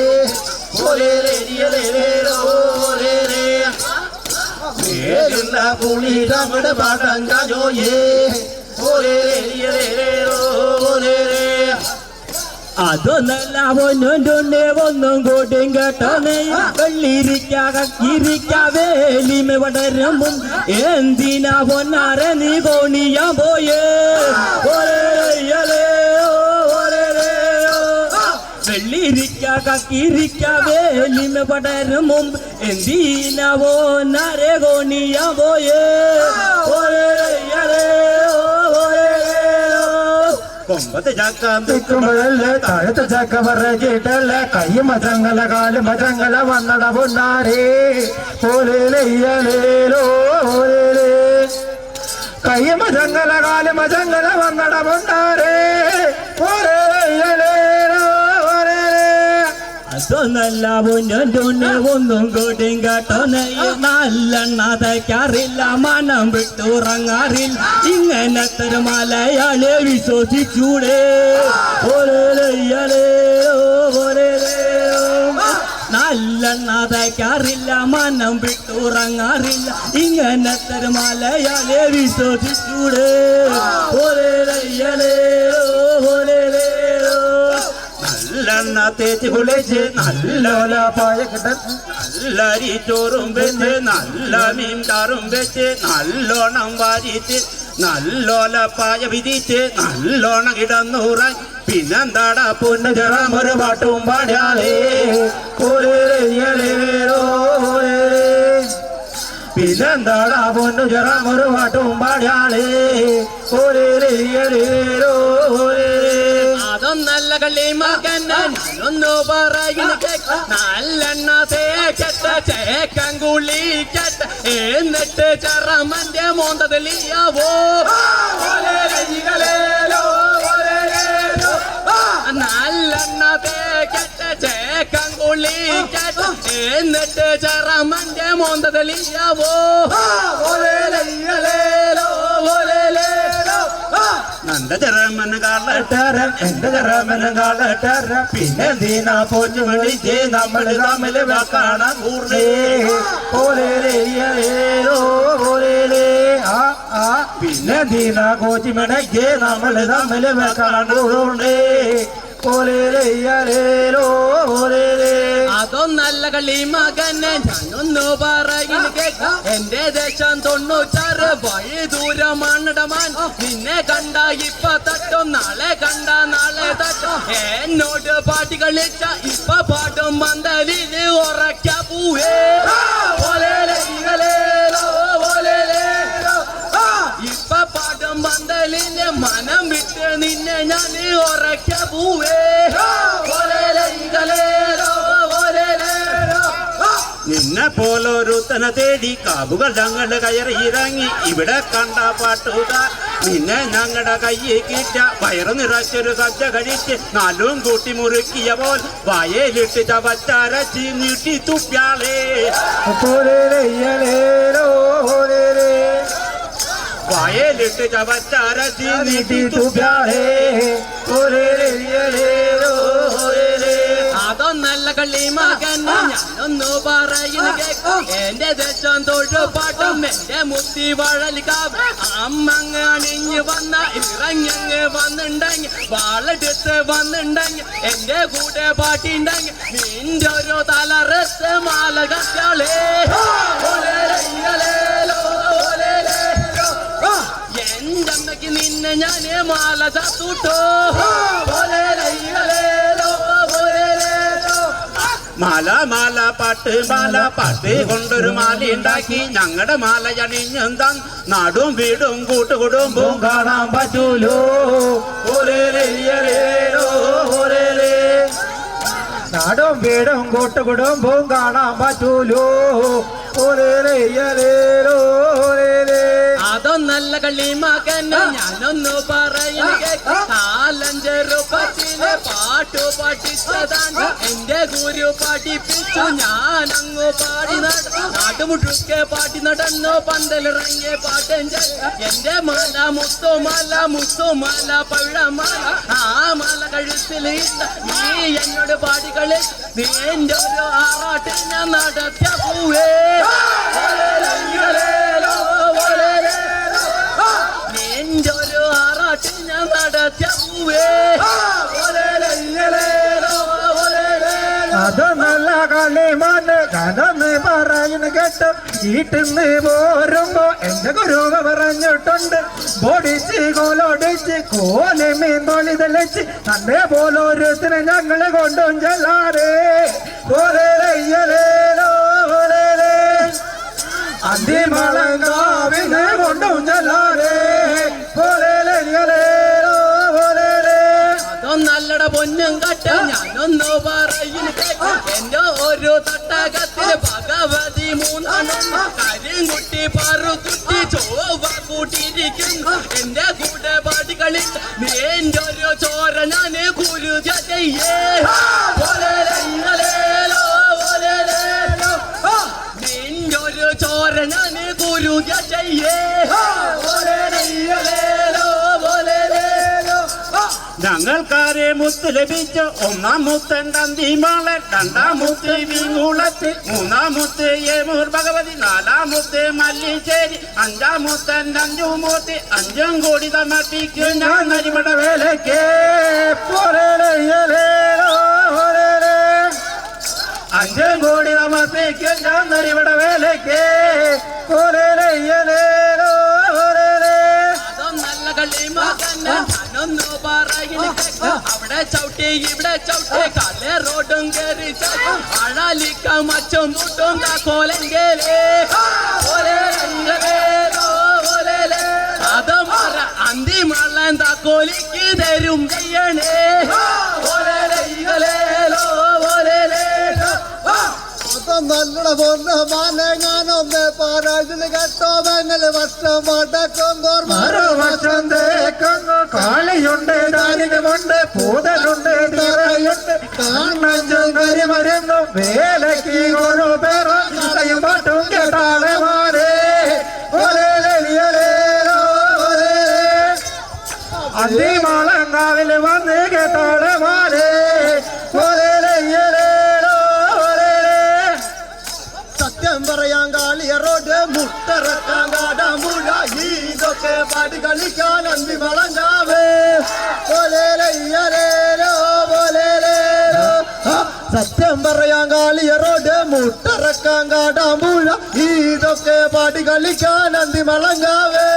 മേലുള്ള പുളിതമൊരു പാടം ചായോയേ അതൊന്നല്ല പൊന്നുണ്ടേ ഒന്നും കൂട്ടും കേട്ടോ വെള്ളിരിക്ക വേലിമ പടരുമ്പും എന്തിനാ പൊന്നാരെ നീ കോണിയാ പോയേ വെള്ളിരിക്ക വേലിമ പടരും മുമ്പ് എന്തിനാ പൊന്നാരെ കോണിയാ പോയേ കൊമ്പത്ത് ചക്കം തിക്കുമ്പോഴല്ലേ താഴത്തെ ചക്ക പറച്ചിട്ടല്ല കൈ മചങ്ങല കാല് മചങ്ങല വന്നട പൊന്നാരേ പോലേലോ കൈ മചങ്ങല കാല് മചങ്ങല വന്നട പൊന്നാരേ അതൊന്നല്ല പൊന്നുണ്ടേ ഒന്നും കൂട്ടും കേട്ടോ നല്ലെണ്ണ തയ്ക്കാറില്ല മനം വിട്ടുറങ്ങാറില്ല ഇങ്ങനത്തെ മലയാളെ വിശ്വസിച്ചൂടെ നല്ലെണ്ണ തയ്ക്കാറില്ല മനം വിട്ടുറങ്ങാറില്ല ഇങ്ങനത്തെ മലയാളെ വിശ്വസിച്ചൂടെ നല്ലെണ്ണ തേച്ച് കുളിച്ച് നല്ലോല പായക്കിട്ട് നല്ലരി ചോറും വെച്ച് നല്ല മീൻകാറും വെച്ച് നല്ലോണം വാരിച്ച് നല്ലോല പായ വിധിച്ച് നല്ലോണം കിടന്നൂറാൻ പിന്നെന്താടാ പൊന്നു ചെറാൻ ഒരു പാട്ടും പാടാളേ പിന്നെന്താടാ പൊന്നു ചെറാൻ ഒരു പാട്ടും പാടാളേ അതൊന്നല്ല കളി മകനൊന്നു പറയുന്ന നല്ലെണ്ണ തേക്കട്ട ചേക്കൻ കുളിക്കട്ട എന്നിട്ട് ചെറമന്റെ മോന്തലിയാവോ നല്ലെണ്ണ തേക്കട്ട ചേക്കൻ കുളിക്കട്ട എന്നിട്ട് ചെറമന്റെ മോന്തലിയാവോ നന്റെ ചെറമന് കാളട്ടാരം എന്റെ ചെറമന് കാളട്ടാരം പിന്നെ ദീനാ പോഞ്ഞു വിളിച്ച് നമ്മള് തമ്മില് കാണാൻ കൂറേ പിന്നെ ദീനാ കോച്ചി മിടക്ക് നമ്മള് തമ്മില് കാണാൻ കൂറേ അതൊന്നല്ല കളി മകനെ ഞാനൊന്നു പറയുന്ന എന്റെ ദേശം 96 വഴി ദൂരമാണിടമാൻ നിന്നെ കണ്ട ഇപ്പൊ തട്ടും നാളെ കണ്ട നാളെ തട്ടും എന്നോട് പാട്ടി കളിച്ച ഇപ്പൊ പാട്ടും മന്ദലിന് ഉറക്ക പൂവേ ഇപ്പൊ പാട്ടും പന്തലിന് മനം വിട്ട് നിന്നെ ഞാൻ ഉറക്ക പൂവേ നിന്നെ നിന്നെ പോലൊരുത്തനെ തേടി കാവുകൾ ഞങ്ങൾ കയറിയിറങ്ങി ഇവിടെ കണ്ട പാട്ടുകാർ നിന്നെ ഞങ്ങളുടെ കയ്യിൽ കിട്ട വയറു നിറച്ചൊരു സദ്യ കഴിച്ച് നാലും കൂട്ടി മുറുക്കിയ പോൽ വായയിലിട്ട് ചവച്ചരച്ച് നീട്ടി തുപ്പ്യാളേ വായയിലിട്ട് ചവച്ചരച്ച് നീട്ടി തുപ്പ്യാളേ അതൊന്നല്ല കള്ളി മകൻ ഞാനൊന്നു പറയുന്ന കേൾക്കും എന്റെ ദേശം തൊഴുപാട്ടും എന്റെ മുത്തി വഴലിക്കാവ് അമ്മങ്ങ് അണിഞ്ഞ് വന്ന ഇറങ്ങങ്ങ് വന്നിണ്ടെങ്കിൽ വാളെടുത്ത് വന്നിണ്ടെങ്കിൽ എന്റെ കൂടെ പാട്ടിണ്ടെങ്കിൽ നിന്റെ ഒരു തലറത്ത് മാല കറ്റാളേ എന്റെ അമ്മയ്ക്ക് നിന്നെ ഞാന് മാല ചത്തൂട്ടോ മാല മാല പാട്ട് കൊണ്ടൊരു മാല ഉണ്ടാക്കി ഞങ്ങളുടെ മാല അണിഞ്ഞെന്താ നാടും വീടും കൂട്ടുകുടുംബവും കാണാൻ പറ്റൂലോ നാടും വീടും കൂട്ടുകുടുംബവും കാണാൻ പറ്റൂലോ അതൊന്നല്ല കള്ളി മകന് ഞാനൊന്നു പറയുന്ന നാലഞ്ചെറുപ്പത്തിലെ പാട്ടു പഠിച്ചതാണ് എന്റെ ഗുരു പഠിപ്പിച്ചു ഞാൻ അങ്ങ് പാടി നാട്ടുമുഴുക്കെ പാട്ടി നടന്നു പന്തലിറങ്ങിയ പാട്ടെഞ്ച് എന്റെ മാല മുത്തുമാല പഴമാല ആ മാല കഴുത്തിലിട്ട നീ എന്നോട് പാടി കളി നീ എന്റെ ഒരു ആറാട്ടിൽ ഞാൻ നടത്തിയ പൂവേ നിന്റെ ഒരു ആറാട്ടിൽ ഞാൻ നടത്തിയ പൂവേ അത് നല്ല കളിമാന് കഥന്ന് പറയുന്ന കേട്ട് വീട്ടിന്ന് പോരുമ്പോ എന്റെ ഗുരുവ പറഞ്ഞിട്ടുണ്ട് പൊടിച്ച് കോലൊടിച്ച് കോലമീൻ തൊളിതളിച്ച് തന്നെ പോലൊരുത്തിനെ ഞങ്ങളെ കൊണ്ടും ചെല്ലാറേ അതിമളങ്കാവിനെ കൊണ്ടും ചെല്ലാറേ നല്ലട പൊന്നും കട്ട ഞാനൊന്നു പറയുന്നു എന്റെ ഒരു തട്ടകത്തില് ഭഗവതി മൂന്നെണ്ണം കരിങ്കുട്ടി പറുകുട്ടി ചോവ കൂട്ടിയിരിക്കുന്നു എന്റെ കൂടെ പാടികളിൽ എന്റെ ഒരു ചോര ഞാന് ഗുരു ചെയ്യേ നിന്റെ ഒരു ചോര ഞാന് ഗുരു ചെയ്യേ ഞങ്ങൾക്കാരെ മുത്ത് ലഭിച്ചു ഒന്നാം മുത്തൻ തന്തിമാളൻ രണ്ടാം മുത്ത് വീങ്ങുളത്ത് മൂന്നാം മുത്ത് ഏമൂർ ഭഗവതി നാലാം മുത്ത് മല്ലിശ്ശേരി അഞ്ചാം മുത്തൻ അഞ്ചുമൂർത്തി 5 കോടി സമർപ്പിക്കും ഞാൻ നരിമട വേലയ്ക്ക് 5 കോടി സമർപ്പിക്കും ഞാൻ നരിമട വേലയ്ക്ക് ഞാനൊന്നു പറയുന്ന അവിടെ ചവിട്ടി ഇവിടെ ചവിട്ടി കല റോഡും കയറി അഴാലിക്ക മച്ചും മുട്ടും താക്കോലെങ്കേലേ അത് മറ അന്തി മള്ളൻ താക്കോലിക്ക് തരും ചെയ്യണേ നല്ലട പൊന്ന മാല ഞാനൊന്ന് പാരാജിന് കേട്ടോ വേനൽ വർഷം വടക്കും വർഷം തേക്കുന്നു കാളിയുണ്ട് ദാരികമുണ്ട് പൂതലുണ്ട് തിറയുണ്ട് കണ്ണഞ്ചും കരിമരുന്നു വേലയ്ക്ക് ഒരു പേരും പാട്ടും കേട്ടാളെ മാറേ അതിമാളങ്കാവിൽ വന്ന് കേട്ടാളെ മാറേ സത്യം പറയാൻ കാളിയ റോഡ് മുട്ടറക്കാൻ കാടാമ്പുഴ ഇതൊക്കെ പാടി കളിക്കാൻ അന്തി വളങ്കാവേ സത്യം പറയാൻ കാളിയ റോഡ് മുട്ടറക്കാൻ കാടാമ്പുഴ ഇതൊക്കെ പാടി കളിക്കാൻ അന്തി വളങ്കാവേ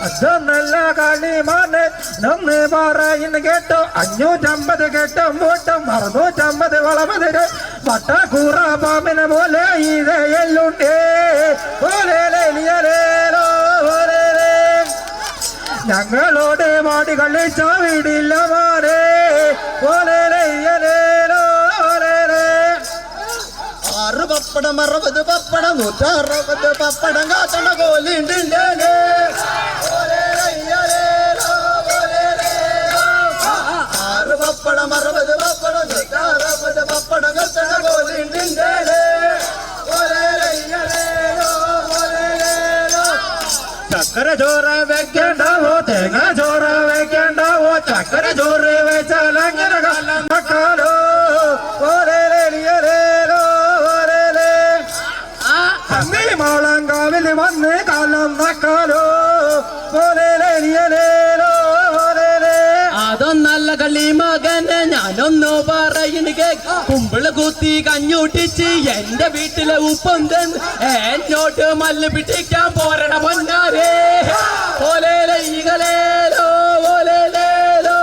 അതൊന്നല്ല കളിമാന് നന്ന് പറയുന്ന കേട്ടോ 550 കേട്ടം മൂട്ടം 650 വളമത് വട്ടക്കൂറ പാമ്പിനെ പോലെ ഇതയുണ്ടേ ഞങ്ങളോട് പാടി കളിച്ച വീടില്ല മാറേ 6 പപ്പടം 60 പപ്പടം 160 പപ്പടം കാച്ചണ കോലിണ്ടില്ലേ 6 പപ്പടം 60 പപ്പടം 160 പപ്പടം കാച്ചണ കോലിണ്ടില്ലേ ചക്കര ചോറ് വെക്കണ്ടാവോ തേങ്ങ ചോറ് വെക്കണ്ടാവോ ചക്കര ചോറ് വെച്ചാൽ അങ്ങനെ കാലം വെക്കാലോ മാളങ്കാവിൽ വന്ന് കാലം വെക്കാലോ അതൊന്നല്ല കളി മകനെ ഞാനൊന്നു പറയുന്നു കുമ്പിള് കുത്തി കഞ്ഞൂട്ടിച്ച് എന്റെ വീട്ടിലെ ഉപ്പം തന്ന് എന്നോട്ട് മല്ല് പിടിക്കാൻ പോരണ പൊന്നാരേ ഓലേലോ ഓലേലേലോ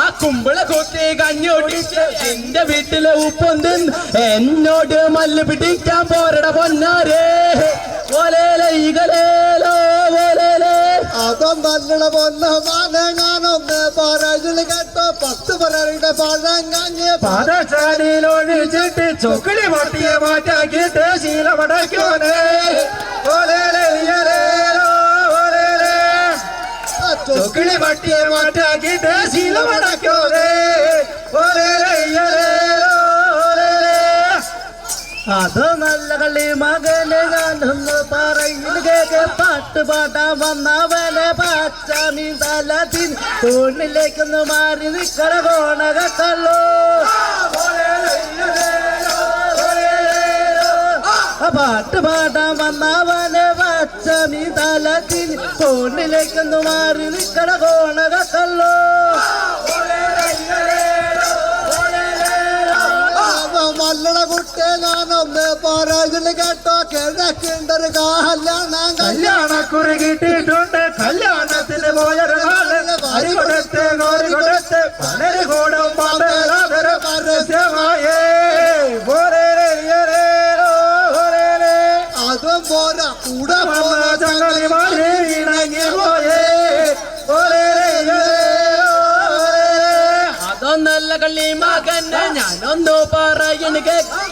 ആ കുമ്പിള് കുത്തി കഞ്ഞൂട്ടിച്ച് എന്റെ വീട്ടിലെ ഉപ്പം തന്ന് എന്നോട്ട് മല്ല് പിടിക്കാൻ പോരണ പൊന്നാരേ ഓലേലോ ഓലേലേ അതും നല്ല പൊന്ന ഞാനൊന്ന് പറയുന്നു കേട്ടോ 10 പറയുടെ പഴങ്ങഞ്ഞ് പാദശാലയിലൊഴിച്ചിട്ട് ചൊക്കിളി പൊട്ടിയ മാറ്റാക്കിയിട്ട് ശീലമടയ്ക്കോനെ ചൊക്കിളി പൊട്ടിയ മാറ്റാക്കിയിട്ട് ശീലമടയ്ക്കോനെ അത് നല്ല കളി മകനെ ഞാനൊന്ന് പറയുന്നു കേക്ക് പാട്ട് പാടാൻ വന്നവനെ പച്ചാമീ തലത്തിൽ തോണിലേക്കൊന്ന് മാറി നിക്കണ കോണകല്ലോ പാട്ട് പാടാൻ വന്നവനെ പച്ചാമീ തലത്തിൽ തോണിലേക്കൊന്ന് മാറി നിക്കണ കോണകല്ലോ മല്ലട കുട്ടേ ഞാനൊന്ന് പറയുന്നു കേട്ടോ കിഴക്കേണ്ടൊരു കല്യാണക്കുറി കിട്ടിയിട്ടുണ്ട് കല്യാണത്തിന് പോയൊരു നാള് അരി കൊടുത്ത് കോരി കൊടുത്ത് പലര് കൂടും പരസ്യമായേ അതും പോരാ കൂടെ ചങ്ങളിമാരെ ഇണങ്ങി പോയേ അതൊന്നല്ല കളി മകനെ ഞാനൊന്നു പറയുന്നു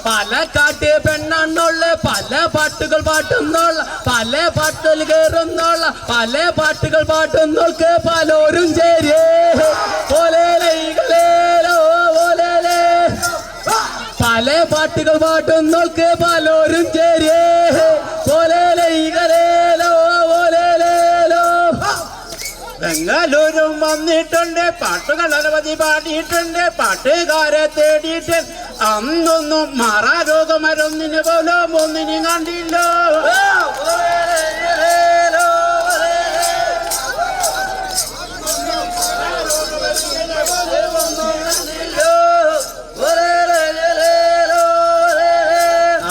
പാലക്കാട്ട് പെണ്ണാണുള്ള പല പാട്ടുകൾ പാട്ടുന്നോള പല പാട്ടുകൾ കേറുന്നോള പല പാട്ടുകൾ പാട്ടുന്നോൾക്ക് പലരും ചേരേ പല പാട്ടുകൾ പാട്ടുന്നോൾക്ക് പലരും ചേരേ ബംഗളൂരും വന്നിട്ടുണ്ട് പാട്ടുകൾ അനവധി പാടിയിട്ടുണ്ട് പാട്ടുകാരെ തേടിയിട്ട് അന്നൊന്നും മാറാരോഗമരൊന്നിന് പോലും ഒന്നിനും കണ്ടില്ലോ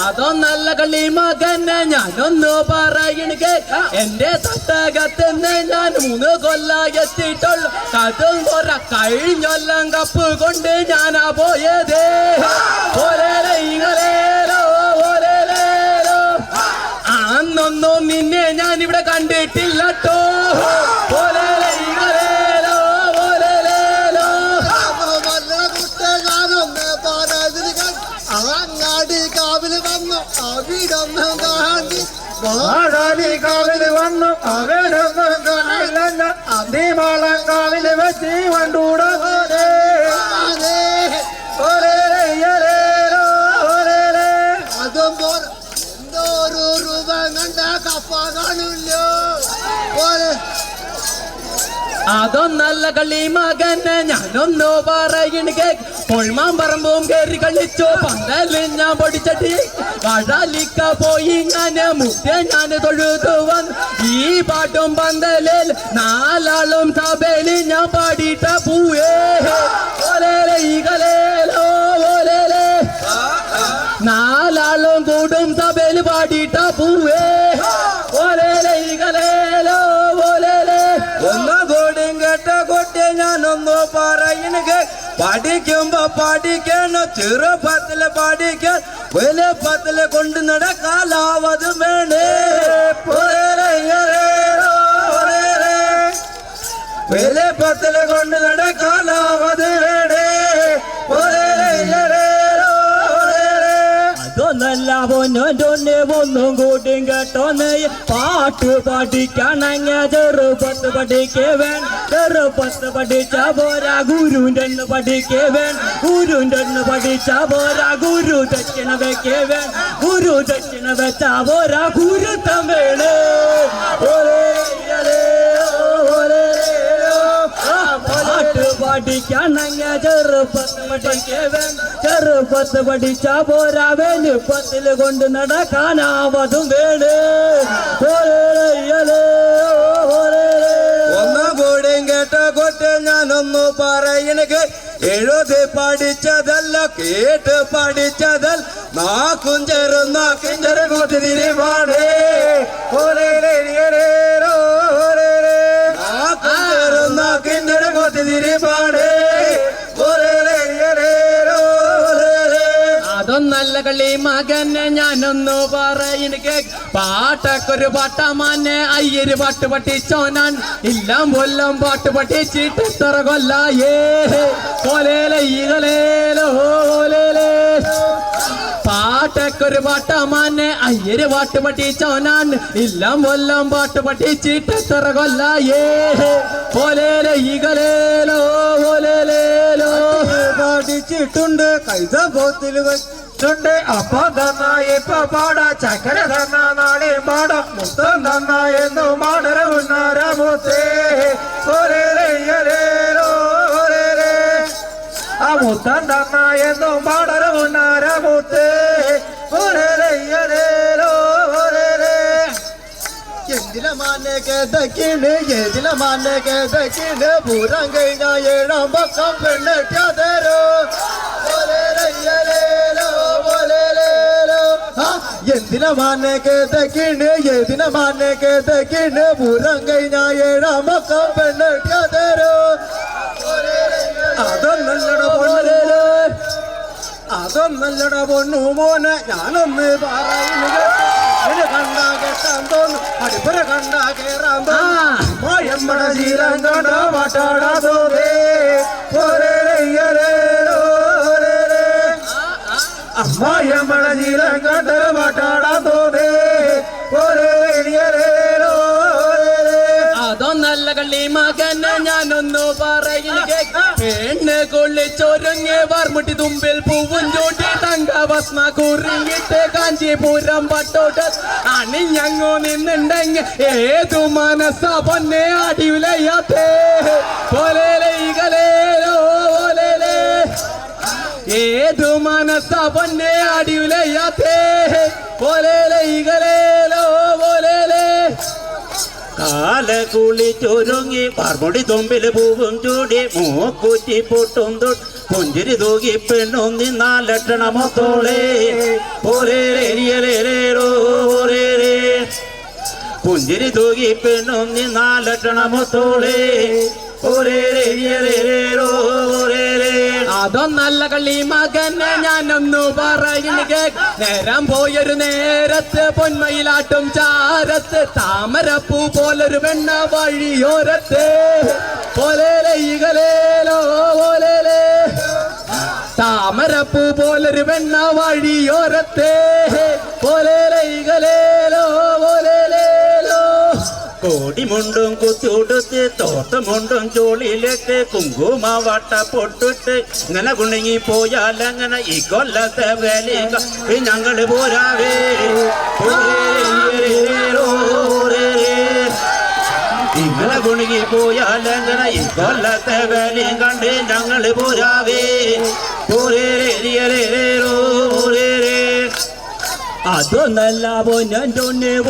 അതൊന്നല്ല കളി മകനെ ഞാനൊന്നു പറയുന്നു എന്റെ തട്ടകത്തിന് ഞാൻ 3 കൊല്ലം എത്തിയിട്ടുള്ളു അതും കൊറ കഴിഞ്ഞൊല്ലം കപ്പ് കൊണ്ട് ഞാനാ പോയതേ അന്നൊന്നും നിന്നെ ഞാൻ ഇവിടെ കണ്ടിട്ടില്ലട്ടോ അങ്ങാടി കാവില് വന്നു അവിടൊന്നും കാണ്ടി കാവില് വന്നു അവിടൊന്നും കാണില്ല അതിമാളങ്കാവില് വെച്ച് വണ്ടൂട അതും പോലെ എന്തോ ഒരു രൂപ കണ്ട കപ്പ കാണില്ലോ പോലെ അതൊന്നല്ല കളി മകനെ ഞാനൊന്നു പറയുന്നു പൊൾമാൻ പറമ്പും കയറി കളിച്ചു പന്തല് ഞാൻ പൊടിച്ചട്ടി വഴലിക്ക പോയി ഞാന് മുറ്റേ ഞാൻ തൊഴുതു വന്ന് ഈ പാട്ടും പന്തലിൽ 4 ആളും സഭയില് ഞാൻ പാടിയിട്ട പൂവേ 4 ആളും കൂടും സഭയില് പാടിയിട്ട പൂവേ ഒന്നുകൂടിയും കേട്ട കുട്ടി ഞാനൊന്നു പറയുന്നു പഠിക്കുമ്പോ പഠിക്കണം ചെറുപ്പത്തില് പഠിക്കാൻ വലുപ്പത്തില് കൊണ്ട് നടക്കാലാവത് വേണേ വലുപ്പത്തില് കൊണ്ട് നടക്കാലാവത് വേണേ അതൊന്നല്ല പൊന്നോന്റെ ഒന്നും കൂടി കേട്ടോന്ന് പാട്ട് പഠിക്കണങ്ങ ചെറുപ്പത്ത് പഠിക്കേവൻ ചെറുപ്പത്ത് പഠിച്ച പോരാ ഗുരുവിൻ്റെ പഠിക്കേവൻ ഗുരുവിൻ്റെ പഠിച്ച പോരാ ഗുരു ദക്ഷിണ വെക്കേവൻ ഗുരു ദക്ഷിണ വെച്ച പോരാ ഗുരു തമിഴ് പാട്ട് പഠിക്കണങ്ങ ചെറുപ്പത്ത് പഠിക്കേവൻ ചെറുപ്പത്ത് പഠിച്ച പോരാ വലുപ്പത്തിൽ കൊണ്ട് നടക്കാനാവതും വേണ് ഒന്നും കൂടി കേട്ട കൊട്ടെ ഞാനൊന്നു പറയണക്ക് എഴുതി പഠിച്ചതല്ല കേട്ട് പഠിച്ചതല്ല നാക്കും ചെറുനാക്കും ചെറുകൂട്ടിരിവാടേ നാക്കും ചെറുനാക്കും ചെറുകൂട്ടിരിവാടേ അതൊന്നല്ല കളി മകനെ ഞാനൊന്നു പറയണക്ക് പാട്ടക്കൊരു പാട്ടമാനെ അയ്യൊരു പാട്ട് പഠിച്ചോനാൻ ഇല്ലാം കൊല്ലം പാട്ട് പഠിച്ചിട്ട് എത്ര കൊല്ലായേ കൊലേലോ പാട്ടക്കൊരു പാട്ടമാനെ അയ്യൊരു പാട്ട് പഠിച്ചോനാൻ ഇല്ലാം കൊല്ലം പാട്ട് പഠിച്ചിട്ട് എത്ര കൊല്ലായേ കൊലേലോ പഠിച്ചിട്ടുണ്ട് കൈത പോത്തിൽ വെച്ചിട്ടുണ്ട് അപ്പൊ തന്നായി ഇപ്പൊ പാടാ ചക്കര തന്ന നാളെ പാടാം മുത്തം തന്നായെന്നു മാടര ഉണ്ണാരമൂത്തേ ആ മുത്തം തന്നായെന്നു മാടര ഉണ്ണാരമൂത്തേ എന്തിനമാനെ കേതക്കിണ് ഏതിനമാനെ കേതക്കിണ് പൂരം കഴിഞ്ഞ ഏഴാം പക്കം പെണ്ണെട്ടിയാതരോ എന്തിനമാനെ കേതക്കിണ് ഏതിനമാനെ കേതക്കിണ് പൂരം കഴിഞ്ഞ ഏഴാം പക്കം പെണ്ണെട്ടിയാതരോ അതൊന്നല്ലട പൊന്നേലോ അതൊന്നല്ലട പൊന്നു മോനെ ഞാനൊന്ന് പറയുന്നത് കണ്ടാ കെട്ടാൻ തോന്നും അടിപ്പുര കണ്ടാ കേറാൻ തോന്നും ശീലം കണ്ട പാട്ടാടാതോ അമ്മായിയമ്മയുടെ ശീലം കണ്ട് പാട്ടാടാതോ അതൊന്നല്ല കളി മകനെ ഞാനൊന്നു പറയുക പെണ്ണ് കൊള്ളിച്ചൊരുങ്ങി വർമുട്ടി തുമ്പിൽ പൂവും ചൂട്ടി തങ്ക ഭസ്മ കുറിയിട്ട് കാഞ്ചീപുരം പട്ടോട്ട് അണിഞ്ഞങ്ങോ നിന്നുണ്ടെങ്കിൽ ഏതു മനസ്സ പൊന്നെ അടിവിലയാത്തേ ഏതു മനസ്സ പൊന്നെ അടിവിലയാത്തേ കാല കുളിച്ചൊരുങ്ങി പാർമുടി തുമ്പില് പൂവും ചൂടി മൂക്കുറ്റി പൊട്ടും തൊട്ട് പുഞ്ചിരി തൂകി പെണ്ണും നിന്നാലട്ടണമൊത്തോളേ പുഞ്ചിരി തൂകി പെണ്ണും നിന്നാലട്ടണമൊത്തോളേ അതൊന്നല്ല കളി മകനെ ഞാനൊന്നു പറയുക നേരം പോയൊരു നേരത്ത് പൊന്മയിലാട്ടും ചാരത്ത് താമരപ്പൂ പോലൊരു വെണ്ണ വഴിയോരത്ത് താമരപ്പൂ പോലൊരു വെണ്ണ വഴിയോരത്ത് കോടിമുണ്ടും കുത്തിയുടുത്ത് തോട്ടമുണ്ടും ചോളിലിട്ട് കുങ്കുമ വട്ട പൊട്ടിട്ട് ഇങ്ങനെ കുണുങ്ങി പോയാൽ അങ്ങനെ ഈ കൊല്ലത്തെ വേലിക ഞങ്ങള് പോരാവേ ഇങ്ങനെ കുണുങ്ങി പോയാൽ അങ്ങനെ ഈ കൊല്ലത്തെ വേലി കണ്ട് ഞങ്ങള് പോരാവേ അതൊന്നല്ല പൊന്നെ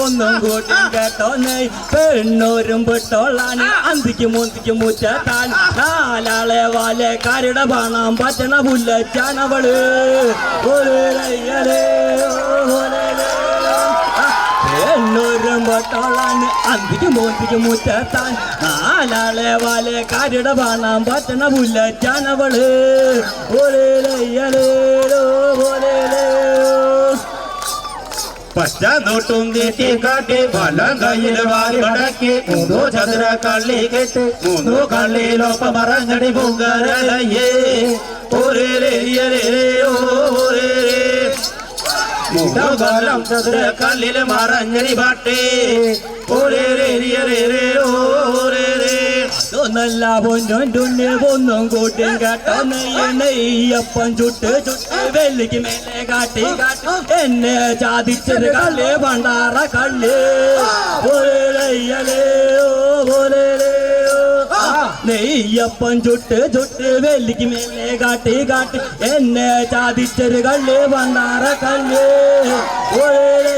ഒന്നും കൂട്ടി കേട്ടോന്ന് പെണ്ണൂരും പെട്ടോളാണ് അന്തിക്ക് മുന്തിക്ക് മുറ്റത്താൻ നാലാളെ വാലക്കാരുടെ പണം പറ്റണ പുല്ലച്ചാണവള് പെണ്ണൂരും പെട്ടോളാണ് അന്തിക്ക് മുന്തിക്ക് മുറ്റത്താൻ നാലാളെ വാലക്കാരുടെ പണം പറ്റണ പുല്ലച്ചാണവള് പച്ച നോട്ടും തീറ്റി കാട്ടി വലം കയ്യിൽ വാരി മടക്കി മൂന്നോ ചതുര കള്ളി കെട്ട് മൂന്നോ കള്ളിയിലൊപ്പ മറഞ്ഞടി പൊങ്കരലയ്യേ മൂന്നാം കൊല്ലം ചതുര കല്ലില് മറഞ്ഞരി പാട്ടേ അതൊന്നല്ല പൊന്നൊണ്ടുണ്ണി ഒന്നും കൂട്ടും കേട്ടോ നെയ്യപ്പം ചുട്ട് ചുട്ട് വെള്ളിക്ക് മേലെ കാട്ടി കാട്ടി എന്നെ ചാദിച്ചത് കള്ളി പണ്ടാറ കള്ളി നെയ്യപ്പം ചുട്ട് ചുട്ട് വെള്ളിക്ക് മേലെ കാട്ടി കാട്ടി എന്നെ ചാദിച്ചത് കള്ളി പണ്ടാറ കള്ളി ഓരേ